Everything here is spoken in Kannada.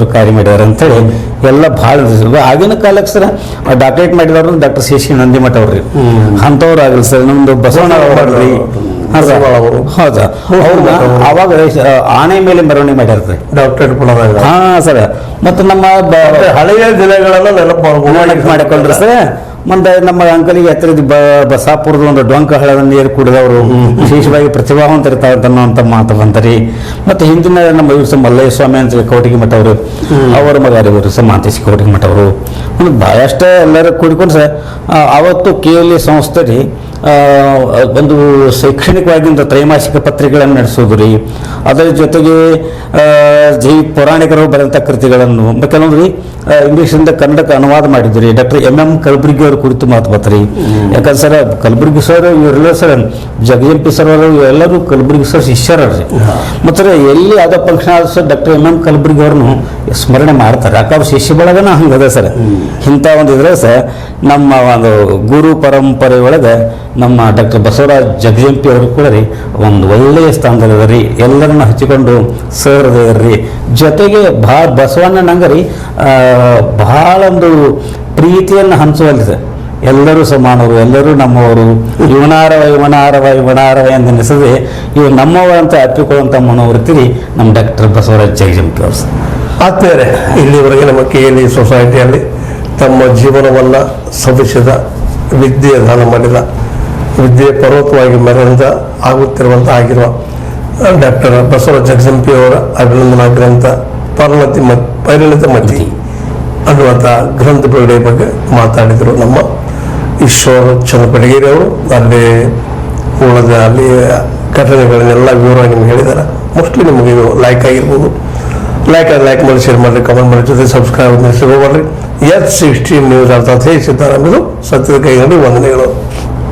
ಕಾರ್ಯ ಮಾಡಿದಾರೆ ಅಂತೇಳಿ ಎಲ್ಲ ಭಾಳ ಆಗಿನ ಕಾಲಕ್ಕೆ ಸರ್ ಡಾಕ್ಟರೇಟ್ ಮಾಡಿದವ್ರು ಡಾಕ್ಟರ್ ಸಿ ನಂದಿಮಠ ಅವ್ರಿ ಅಂಥವ್ರು ಆಗಲಿ ಸರ್ ನಮ್ದು ಬಸವಣ್ಣ ಅವ್ರಿ ಹೌದಾ ಅವ್ರನ್ನ ಅವಾಗ ಆನೆ ಮೇಲೆ ಮೆರವಣಿಗೆ ಮಾಡ್ಯಾರ್ರಿ ಡಾಕ್ಟರೇಟ್ ಹಾ ಸರ್ ಮತ್ತು ನಮ್ಮ ಹಳೆಯ ದಿನಗಳೆಲ್ಲ ನೆನಪು ಮಾಡಿಕೊಂಡ್ರಿ ಸರ್ ಮುಂದೆ ನಮ್ಮ ಅಂಕಲಿಗೆ ಹತ್ತಿರದ ಬಸಾಪುರದ ಒಂದು ಡೊಂಕ ಹಳ್ಳದ ನೀರು ಕುಡಿದವರು ವಿಶೇಷವಾಗಿ ಪ್ರತಿಭಾವಂತರಿರ್ತಾವಂತ ಅನ್ನುವಂಥ ಮಾತು ಬಂತರಿ. ಮತ್ತು ಹಿಂದಿನ ನಮ್ಮ ಇವರು ಮಲ್ಲಯ್ಯ ಸ್ವಾಮಿ ಅಂತ ಕೌಟಿಗೆ ಮಠ ಅವರು ಅವರ ಮಗ ಇವರು ಸಹ ಮಾಂತೇಶಿ ಕೌಟಿಗೆ ಮಠ ಅವರು ಭಾಳಷ್ಟು ಎಲ್ಲರೂ ಕೂಡಿಕೊಂಡು ಸರ್ ಅವತ್ತು KLE ಸಂಸ್ಥೆ ರೀ ಒಂದು ಶೈಕ್ಷಣಿಕವಾಗಿಂದ ತ್ರೈಮಾಸಿಕ ಪತ್ರಿಕೆಗಳನ್ನು ನಡೆಸೋದು ರೀ. ಅದರ ಜೊತೆಗೆ ಪೌರಾಣಿಕರು ಬರೆದಂಥ ಕೃತಿಗಳನ್ನು ಕೆಲವೊಂದು ರೀ ಇಂಗ್ಲೀಷಿಂದ ಕನ್ನಡಕ್ಕೆ ಅನುವಾದ ಮಾಡಿದ್ರಿ. ಡಾಕ್ಟರ್ MM ಕಲಬುರ್ಗಿ ಅವ್ರ ಕುರಿತು ಮಾತು ಬರ್ತಾರೆ. ಯಾಕಂದ್ರೆ ಸರ್ ಕಲಬುರ್ಗಿ ಸರ್ ಇವರೆಲ್ಲ ಸರ್ ಜಗಜಂಪಿ ಸರ್ ಅವರು ಎಲ್ಲರೂ ಕಲಬುರ್ಗಿ ಸರ್ ಶಿಷ್ಯರ್ರಿ. ಮತ್ತು ಎಲ್ಲಿ ಯಾವುದೋ ಫಂಕ್ಷನ್ ಆದ ಸರ್ ಡಾಕ್ಟರ್ MM ಕಲಬುರ್ಗಿ ಅವ್ರನ್ನು ಸ್ಮರಣೆ ಮಾಡ್ತಾರೆ. ಯಾಕೆ ಅವ್ರ ಶಿಷ್ಯ ಬಳಗನ ಹಂಗದ ಸರ್. ಇಂಥ ಒಂದು ಇದ್ರೆ ಸರ್ ನಮ್ಮ ಒಂದು ಗುರು ಪರಂಪರೆ ಒಳಗೆ ನಮ್ಮ ಡಾಕ್ಟರ್ ಬಸವರಾಜ್ ಜಗಜಂಪಿ ಅವರು ಕೂಡ ರೀ ಒಂದು ಒಳ್ಳೆಯ ಸ್ಥಾನದಲ್ಲಿದೆ ರೀ. ಎಲ್ಲರನ್ನ ಹಚ್ಚಿಕೊಂಡು ಸರ್ ರೀ. ಜೊತೆಗೆ ಬಸವಣ್ಣನಂಗೆ ರೀ ಬಹಳ ಒಂದು ಪ್ರೀತಿಯನ್ನು ಹಂಚುವಲ್ಲಿದೆ. ಎಲ್ಲರೂ ಸಮಾನರು, ಎಲ್ಲರೂ ನಮ್ಮವರು, ಇವನಾರವ ಎಂದೆನಿಸದೆ ಇವು ನಮ್ಮವ ಅಂತ ಅಪ್ಪಿಕೊಳ್ಳುವಂಥ ಮನೋವೃತ್ತಿ ರೀ ನಮ್ಮ ಡಾಕ್ಟರ್ ಬಸವರಾಜ್ ಜಗಜಂಪಿ ಅವರು. ಆತ್ಮೀಯರೇ, ಇಲ್ಲಿವರೆಗೆ ನಮ್ಮ KLE ಸೊಸೈಟಿಯಲ್ಲಿ ತಮ್ಮ ಜೀವನವನ್ನು ಸವಿಸಿದ, ವಿದ್ಯೆ ದಾನ ಮಾಡಿದ, ವಿದ್ಯೆ ಪರ್ವತವಾಗಿ ಮೆರೆದ ಆಗಿರುವ ಡಾಕ್ಟರ್ ಬಸವರಾಜ್ ಜಗಜಂಪಿ ಅವರ ಅಭಿನಂದನಾ ಗ್ರಂಥ ಪರಿಣಿತ ಮತಿ ಅನ್ನುವಂಥ ಗ್ರಂಥ ಬಿಡುಗಡೆ ಬಗ್ಗೆ ಮಾತಾಡಿದರು ನಮ್ಮ ಈಶ್ವರ ಚನ್ನಪಡಿಗೇರಿ ಅವರು. ಅಲ್ಲಿ ಉಳಿದ ಅಲ್ಲಿ ಘಟನೆಗಳನ್ನೆಲ್ಲ ವಿವರವಾಗಿ ನಿಮ್ಗೆ ಹೇಳಿದ್ದಾರೆ. ಮೋಸ್ಟ್ಲಿ ನಿಮಗೆ ಲೈಕ್ ಆಗಿರ್ಬೋದು. ಲೈಕ್ ಮಾಡಿ, ಶೇರ್ ಮಾಡಿರಿ, ಕಮೆಂಟ್ ಮಾಡಿ, ಜೊತೆ ಸಬ್ಸ್ಕ್ರೈಬ್ ಮಾಡಿ ಸಿಗೋಬರ್ರಿ. S16 ನ್ಯೂಸ್ ಅರ್ಥಾತ್ ಹೇ ಸಿದ್ದಾರಾಮರು ಸತ್ಯದ ಕೈಗಂಡು ವಂದನೆಗಳು.